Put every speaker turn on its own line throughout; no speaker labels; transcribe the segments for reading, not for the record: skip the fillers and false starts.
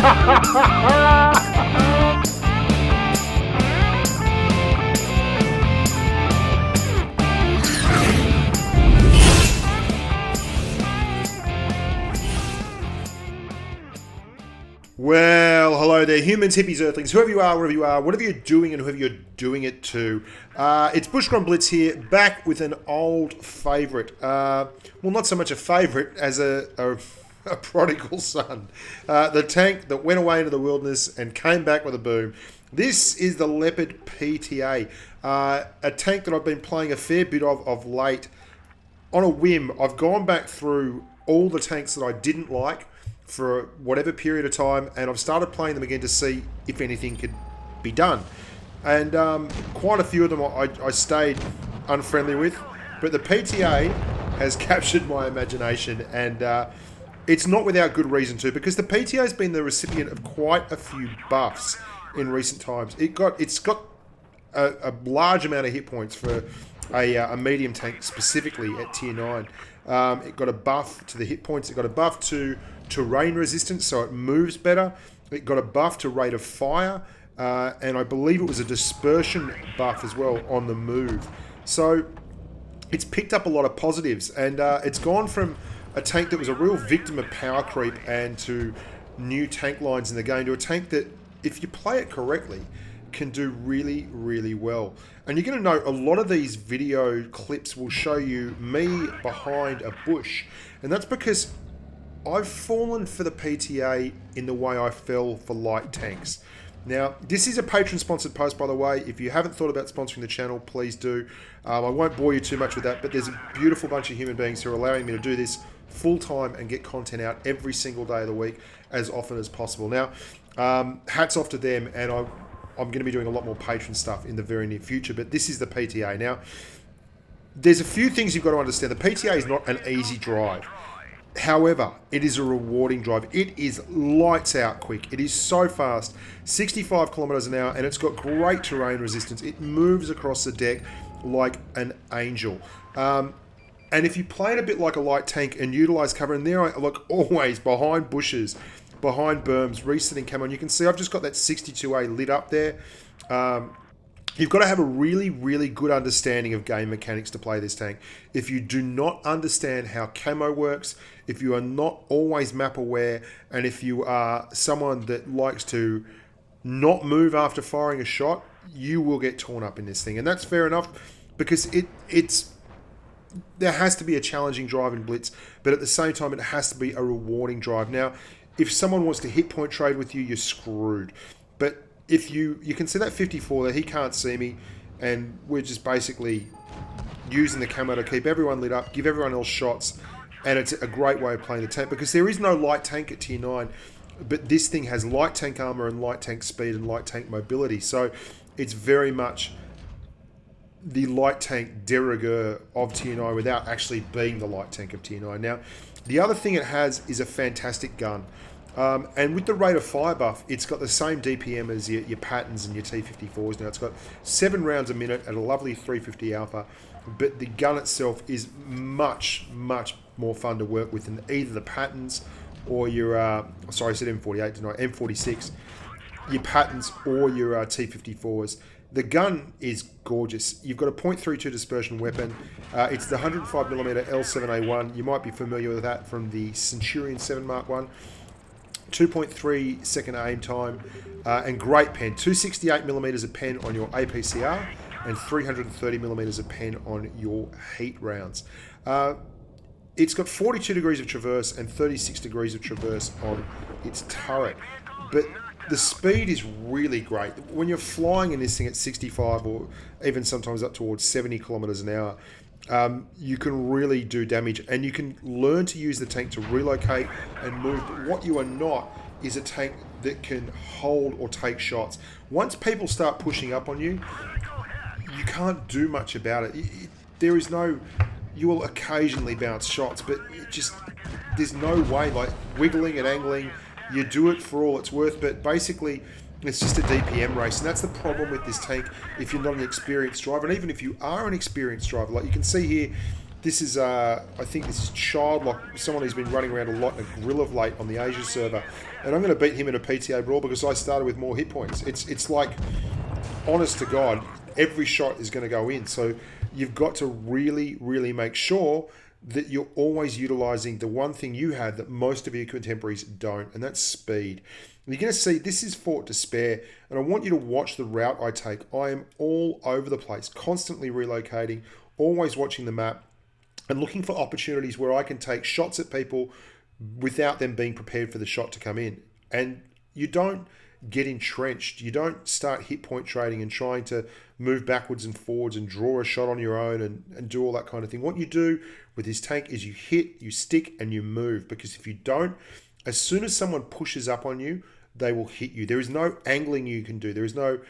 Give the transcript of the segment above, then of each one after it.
Well, hello there, humans, hippies, earthlings, whoever you are, wherever you are, whatever you're doing and whoever you're doing it to. It's Bushka on Blitz here, back with an old favourite. Well, not so much a favourite as a prodigal son. The tank that went away into the wilderness and came back with a boom. This is the Leopard PTA, a tank that I've been playing a fair bit of late. On a whim, I've gone back through all the tanks that I didn't like for whatever period of time, and I've started playing them again to see if anything could be done. And quite a few of them I stayed unfriendly with, but the PTA has captured my imagination, and it's not without good reason too, because the PTA has been the recipient of quite a few buffs in recent times. It's got a large amount of hit points for a medium tank, specifically at tier 9. It got a buff to the hit points. It got a buff to terrain resistance, so it moves better. It got a buff to rate of fire, and I believe it was a dispersion buff as well on the move. So it's picked up a lot of positives, and it's gone from a tank that was a real victim of power creep and to new tank lines in the game to a tank that, if you play it correctly, can do really, really well. And you're going to note a lot of these video clips will show you me behind a bush, and that's because I've fallen for the PTA in the way I fell for light tanks. Now, this is a patron-sponsored post, by the way. If you haven't thought about sponsoring the channel, please do. I won't bore you too much with that, but there's a beautiful bunch of human beings who are allowing me to do this full-time and get content out every single day of the week as often as possible. Now, hats off to them, and I'm going to be doing a lot more patron stuff in the very near future, but this is the PTA. Now, there's a few things you've got to understand. The PTA is not an easy drive. However, it is a rewarding drive. It is lights out quick. It is so fast, 65 kilometers an hour, and it's got great terrain resistance. It moves across the deck like an angel. And if you play it a bit like a light tank and utilize cover, and there I look always behind bushes, behind berms, resetting camo, and you can see I've just got that 62A lit up there. You've got to have a really, really good understanding of game mechanics to play this tank. If you do not understand how camo works, if you are not always map aware, and if you are someone that likes to not move after firing a shot, you will get torn up in this thing. And that's fair enough, because there has to be a challenging drive in Blitz, but at the same time, it has to be a rewarding drive. Now, if someone wants to hit point trade with you, you're screwed. But if you can see that 54 there, he can't see me, and we're just basically using the camo to keep everyone lit up, give everyone else shots, and it's a great way of playing the tank, because there is no light tank at tier 9, but this thing has light tank armor and light tank speed and light tank mobility, so it's very much the light tank de rigueur of tier 9 without actually being the light tank of tier 9. Now, the other thing it has is a fantastic gun. And with the rate of fire buff, it's got the same DPM as your patterns and your T54s. Now, it's got 7 rounds a minute at a lovely 350 alpha, but the gun itself is much, much more fun to work with than either the patterns or your, sorry, I said M48 tonight, M46, your patterns or your T54s. The gun is gorgeous. You've got a .32 dispersion weapon. It's the 105mm L7A1. You might be familiar with that from the Centurion 7 Mark 1. 2.3 second aim time, and great pen. 268mm of pen on your APCR and 330mm of pen on your heat rounds. It's got 42 degrees of traverse and 36 degrees of traverse on its turret, but the speed is really great. When you're flying in this thing at 65 or even sometimes up towards 70 kilometers an hour, you can really do damage, and you can learn to use the tank to relocate and move. But what you are not is a tank that can hold or take shots. Once people start pushing up on you, you can't do much about it. There is no, you will occasionally bounce shots, but there's no way, like wiggling and angling, you do it for all it's worth, but basically it's just a DPM race, and that's the problem with this tank if you're not an experienced driver. And even if you are an experienced driver, like you can see here, This is, I think this is Childlock, someone who's been running around a lot in a grill of late on the Asia server. And I'm going to beat him in a PTA brawl because I started with more hit points. It's like, honest to God, every shot is going to go in. So you've got to really, really make sure that you're always utilizing the one thing you have that most of your contemporaries don't, and that's speed. And you're going to see this is fought to spare, and I want you to watch the route I take. I am all over the place, constantly relocating, always watching the map, and looking for opportunities where I can take shots at people without them being prepared for the shot to come in. And you don't get entrenched. You don't start hit point trading and trying to move backwards and forwards and draw a shot on your own and do all that kind of thing. What you do with this tank is you hit, you stick, and you move. Because if you don't, as soon as someone pushes up on you, they will hit you. There is no angling you can do. There is no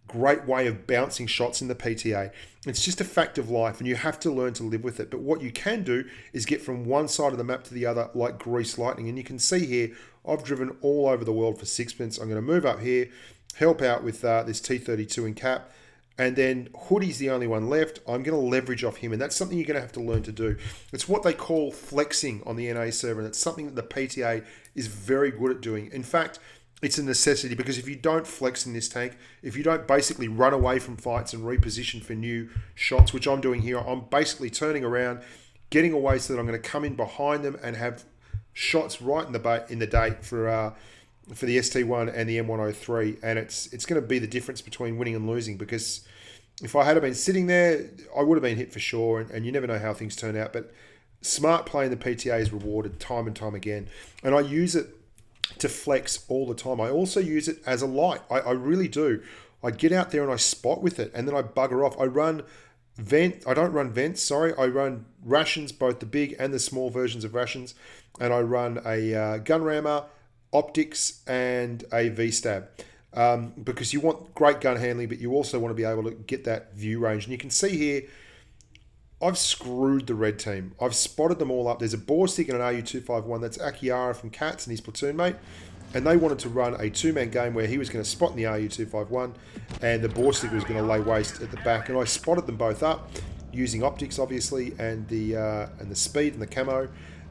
great way of bouncing shots in the PTA. It's just a fact of life, and you have to learn to live with it. But what you can do is get from one side of the map to the other like grease lightning. And you can see here, I've driven all over the world for sixpence. I'm going to move up here, help out with this T32 in cap, and then Hoodie's the only one left. I'm going to leverage off him, and that's something you're going to have to learn to do. It's what they call flexing on the NA server, and it's something that the PTA is very good at doing. In fact, it's a necessity, because if you don't flex in this tank, if you don't basically run away from fights and reposition for new shots, which I'm doing here, I'm basically turning around, getting away so that I'm going to come in behind them and have shots right in the date for the ST1 and the M103, and it's going to be the difference between winning and losing. Because if I had been sitting there, I would have been hit for sure, and you never know how things turn out. But smart play in the PTA is rewarded time and time again, and I use it to flex all the time. I also use it as a light. I really do. I get out there and I spot with it, and then I bugger off. I don't run vents, sorry. I run rations, both the big and the small versions of rations, and I run a gun rammer, optics, and a V-stab. Because you want great gun handling, but you also want to be able to get that view range. And you can see here, I've screwed the red team. I've spotted them all up. There's a bore stick and an RU-251. That's Akiara from Cats and his platoon mate. And they wanted to run a two-man game where he was going to spot in the RU-251 and the bore stick was going to lay waste at the back. And I spotted them both up using optics, obviously, and the speed and the camo.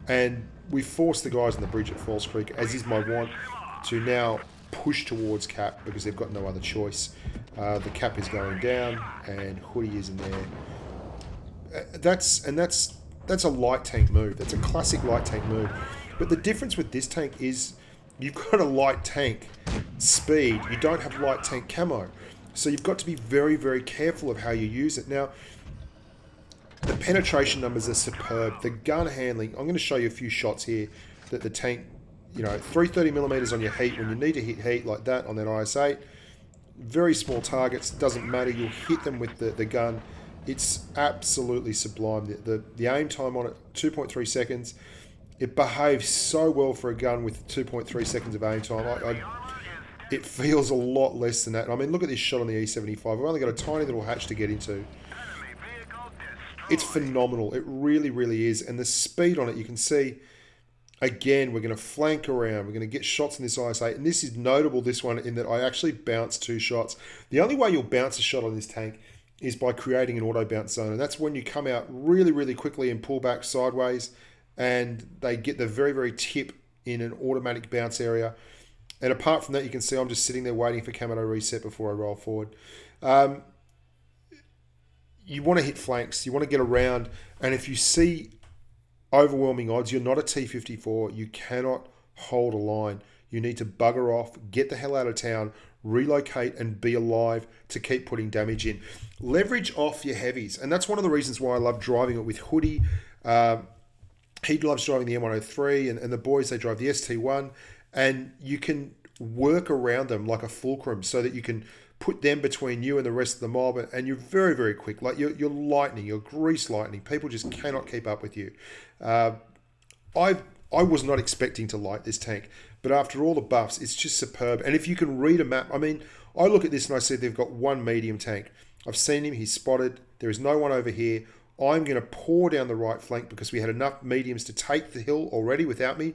And we forced the guys on the bridge at Falls Creek, as is my want, to now push towards Cap because they've got no other choice. The Cap is going down and Hoodie is in there. That's a light tank move. That's a classic light tank move. But the difference with this tank is you've got a light tank speed. You don't have light tank camo. So you've got to be very, very careful of how you use it. Now, the penetration numbers are superb. The gun handling, I'm going to show you a few shots here that the tank, 330mm on your heat when you need to hit heat like that on that IS-8. Very small targets, doesn't matter. You'll hit them with the gun. It's absolutely sublime. The aim time on it, 2.3 seconds. It behaves so well for a gun with 2.3 seconds of aim time. It feels a lot less than that. I mean, look at this shot on the E75. I've only got a tiny little hatch to get into. It's phenomenal. It really, really is. And the speed on it, you can see, again, we're going to flank around. We're going to get shots in this IS-8. And this is notable, this one, in that I actually bounced 2 shots. The only way you'll bounce a shot on this tank is by creating an auto bounce zone. And that's when you come out really, really quickly and pull back sideways, and they get the very, very tip in an automatic bounce area. And apart from that, you can see I'm just sitting there waiting for camo to reset before I roll forward. You want to hit flanks. You want to get around. And if you see overwhelming odds, you're not a T-54. You cannot hold a line. You need to bugger off, get the hell out of town, relocate, and be alive to keep putting damage in. Leverage off your heavies. And that's one of the reasons why I love driving it with Hoodie. He loves driving the M103, and the boys, they drive the ST1. And you can work around them like a fulcrum so that you can put them between you and the rest of the mob, and you're very, very quick. Like you're lightning, you're grease lightning. People just cannot keep up with you. I was not expecting to light this tank, but after all the buffs, it's just superb. And if you can read a map, I mean, I look at this and I see they've got one medium tank. I've seen him, he's spotted. There is no one over here. I'm going to pour down the right flank because we had enough mediums to take the hill already without me.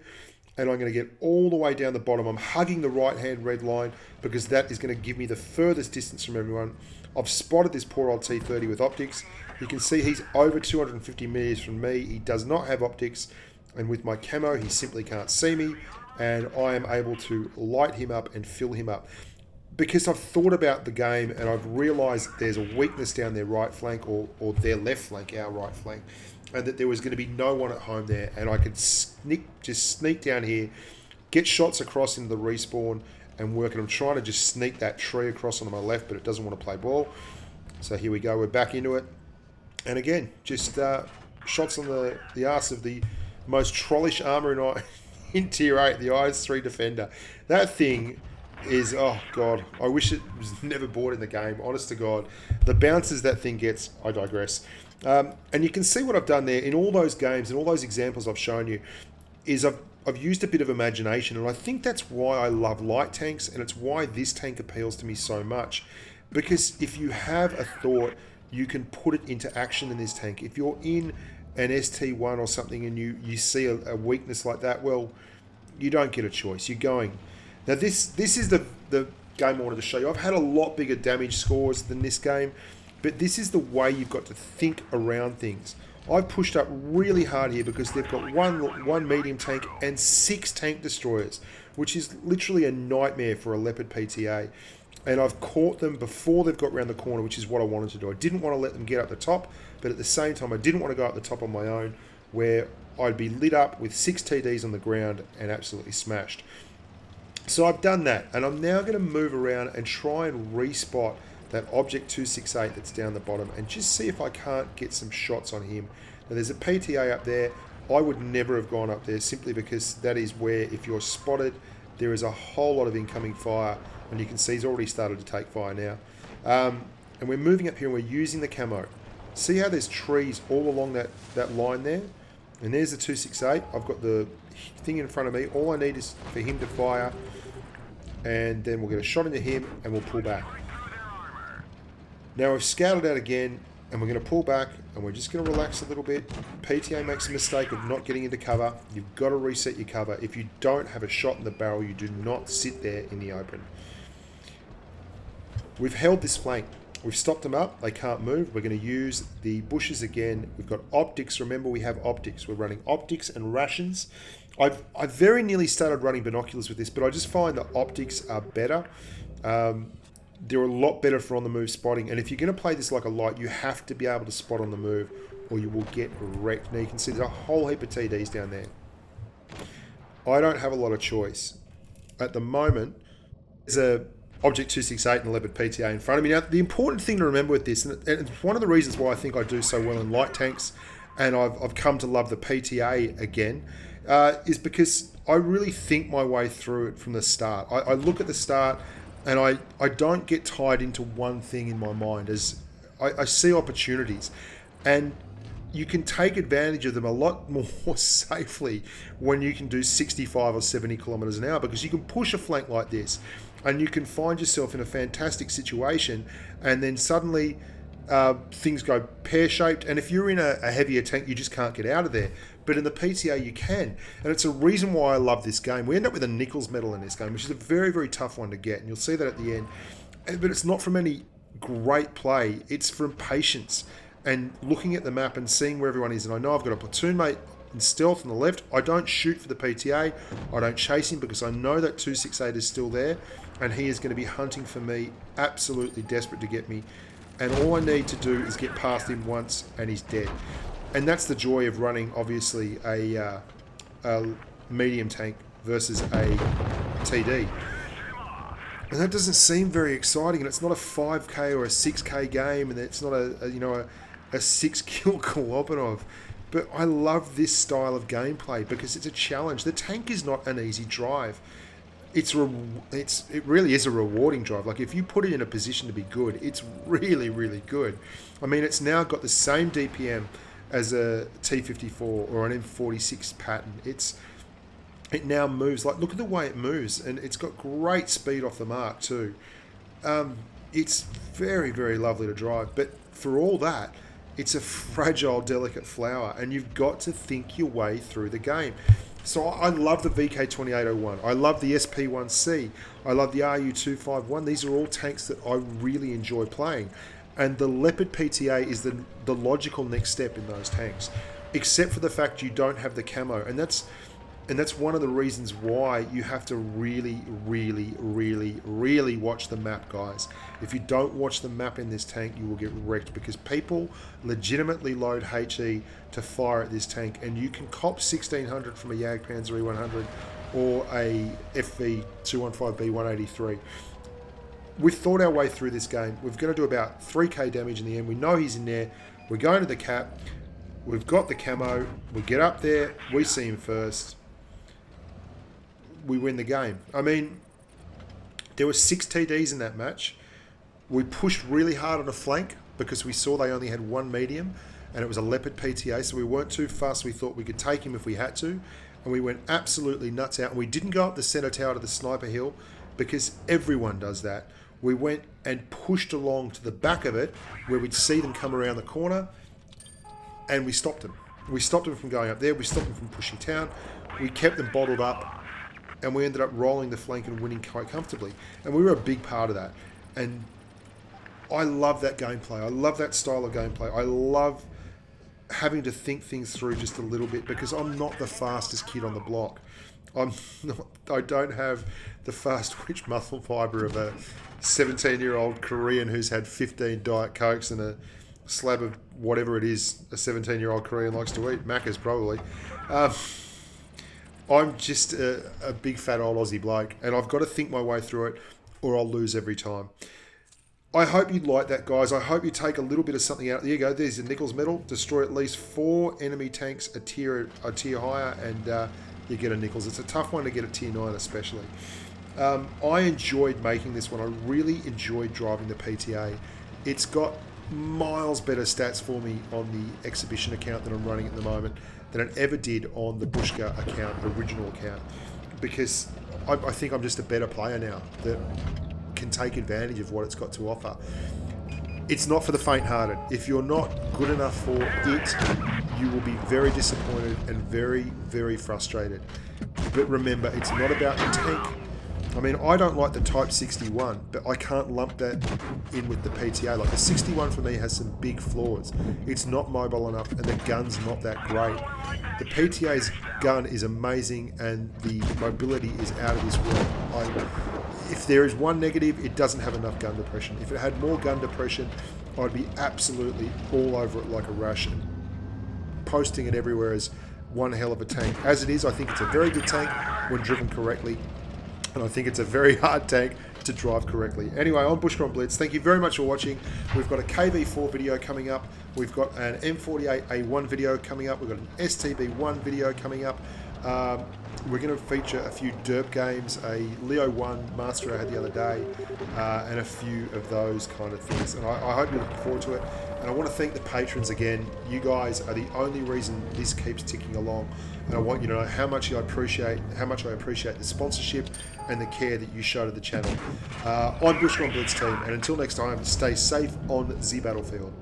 And I'm going to get all the way down the bottom. I'm hugging the right-hand red line because that is going to give me the furthest distance from everyone. I've spotted this poor old T30 with optics, You can see he's over 250 meters from me. He does not have optics, and with my camo, he simply can't see me, and I am able to light him up and fill him up. Because I've thought about the game and I've realised there's a weakness down their right flank or their left flank, our right flank, and that there was going to be no one at home there, and I could just sneak down here, get shots across into the respawn and work, and I'm trying to just sneak that tree across onto my left, but it doesn't want to play ball. So here we go, we're back into it. And again, just shots on the arse of the most trollish armour in Tier 8, the IS-3 Defender. That thing is, oh God, I wish it was never bought in the game, honest to God. The bounces that thing gets, I digress. And you can see what I've done there in all those games and all those examples I've shown you, is I've used a bit of imagination, and I think that's why I love light tanks, and it's why this tank appeals to me so much. Because if you have a thought, you can put it into action in this tank. If you're in an ST1 or something and you see a weakness like that, well, you don't get a choice. You're going. Now this is the game I wanted to show you. I've had a lot bigger damage scores than this game, but this is the way you've got to think around things. I've pushed up really hard here because they've got one medium tank and 6 tank destroyers, which is literally a nightmare for a Leopard PTA. And I've caught them before they've got around the corner, which is what I wanted to do. I didn't want to let them get up the top, but at the same time, I didn't want to go up the top on my own, where I'd be lit up with 6 TDs on the ground and absolutely smashed. So I've done that, and I'm now going to move around and try and respot that Object 268 that's down the bottom and just see if I can't get some shots on him. Now there's a PTA up there. I would never have gone up there simply because that is where, if you're spotted, there is a whole lot of incoming fire, and you can see he's already started to take fire now. And we're moving up here and we're using the camo. See how there's trees all along that line there? And there's the 268. I've got the thing in front of me. All I need is for him to fire, and then we'll get a shot into him and we'll pull back. Now we've scouted out again, and we're going to pull back, and we're just going to relax a little bit. PTA makes a mistake of not getting into cover. You've got to reset your cover. If you don't have a shot in the barrel, you do not sit there in the open. We've held this flank. We've stopped them up. They can't move. We're going to use the bushes again. We've got optics. Remember, we have optics. We're running optics and rations. I've very nearly started running binoculars with this, but I just find that optics are better. They're a lot better for on-the-move spotting. And if you're going to play this like a light, you have to be able to spot on the move, or you will get wrecked. Now you can see there's a whole heap of TDs down there. I don't have a lot of choice. At the moment, there's a Object 268 and a Leopard PTA in front of me. Now, the important thing to remember with this, and it's one of the reasons why I think I do so well in light tanks, and I've come to love the PTA again, is because I really think my way through it from the start. I look at the start, and I don't get tied into one thing in my mind, as I see opportunities. And you can take advantage of them a lot more safely when you can do 65 or 70 kilometers an hour, because you can push a flank like this and you can find yourself in a fantastic situation, and then suddenly things go pear-shaped, and if you're in a heavier tank, you just can't get out of there. But in the PTA, you can. And it's a reason why I love this game. We end up with a Nichols medal in this game, which is a very, very tough one to get, and you'll see that at the end. But it's not from any great play. It's from patience and looking at the map and seeing where everyone is. And I know I've got a platoon mate in stealth on the left. I don't shoot for the PTA. I don't chase him because I know that 268 is still there, and he is going to be hunting for me, absolutely desperate to get me. And all I need to do is get past him once, and he's dead. And that's the joy of running, obviously, a medium tank versus a TD. And that doesn't seem very exciting, and it's not a 5k or a 6k game, and it's not a 6 kill Kolobinov. But I love this style of gameplay because it's a challenge. The tank is not an easy drive. It really is a rewarding drive. Like, if you put it in a position to be good, it's really, really good. I mean, it's now got the same DPM as a T54 or an M46 pattern. It now moves, like, look at the way it moves, and it's got great speed off the mark too. It's very, very lovely to drive, but for all that, it's a fragile, delicate flower, and you've got to think your way through the game. So I love the VK2801. I love the SP1C. I love the RU251. These are all tanks that I really enjoy playing. And the Leopard PTA is the logical next step in those tanks, except for the fact you don't have the camo. And that's one of the reasons why you have to really, really, really, really watch the map, guys. If you don't watch the map in this tank, you will get wrecked, because people legitimately load HE to fire at this tank, and you can cop 1600 from a Jagdpanzer E100 or a FV 215B 183. We've thought our way through this game. We're going to do about 3k damage in the end. We know he's in there. We're going to the cap. We've got the camo. We get up there. We see him first. We win the game. I mean, there were 6 TDs in that match. We pushed really hard on a flank because we saw they only had one medium, and it was a Leopard PTA, so we weren't too fast. We thought we could take him if we had to, and we went absolutely nuts out. And we didn't go up the center tower to the sniper hill because everyone does that. We went and pushed along to the back of it where we'd see them come around the corner, and we stopped them. We stopped them from going up there. We stopped them from pushing town. We kept them bottled up, and we ended up rolling the flank and winning quite comfortably. And we were a big part of that. And I love that gameplay. I love that style of gameplay. I love having to think things through just a little bit, because I'm not the fastest kid on the block. I don't have the fast twitch muscle fibre of a 17-year-old Korean who's had 15 Diet Cokes and a slab of whatever it is a 17-year-old Korean likes to eat. Macca's probably. I'm just a big fat old Aussie bloke, and I've got to think my way through it, or I'll lose every time. I hope you like that, guys. I hope you take a little bit of something out. There you go. There's the Nichols medal. Destroy at least 4 enemy tanks a tier higher, and you get a Nichols. It's a tough one to get at tier 9 especially. I enjoyed making this one. I really enjoyed driving the PTA. It's got miles better stats for me on the exhibition account that I'm running at the moment than it ever did on the Bushka account, original account, because I think I'm just a better player now that can take advantage of what it's got to offer. It's not for the faint-hearted. If you're not good enough for it, you will be very disappointed and very, very frustrated. But remember, it's not about the tank. I mean, I don't like the Type 61, but I can't lump that in with the PTA. Like, the 61 for me has some big flaws. It's not mobile enough, and the gun's not that great. The PTA's gun is amazing, and the mobility is out of this world. If there is one negative, it doesn't have enough gun depression. If it had more gun depression, I'd be absolutely all over it like a rash and posting it everywhere as one hell of a tank. As it is, I think it's a very good tank when driven correctly, and I think it's a very hard tank to drive correctly. Anyway, I'm Bushka on Blitz. Thank you very much for watching. We've got a KV4 video coming up. We've got an M48A1 video coming up. We've got an STB1 video coming up. We're going to feature a few derp games, a Leo 1 Master I had the other day, and a few of those kind of things. And I hope you're looking forward to it. And I want to thank the patrons again. You guys are the only reason this keeps ticking along. And I want you to know how much I appreciate the sponsorship and the care that you show to the channel. I'm Bushka on Blitz team, and until next time, stay safe on the battlefield.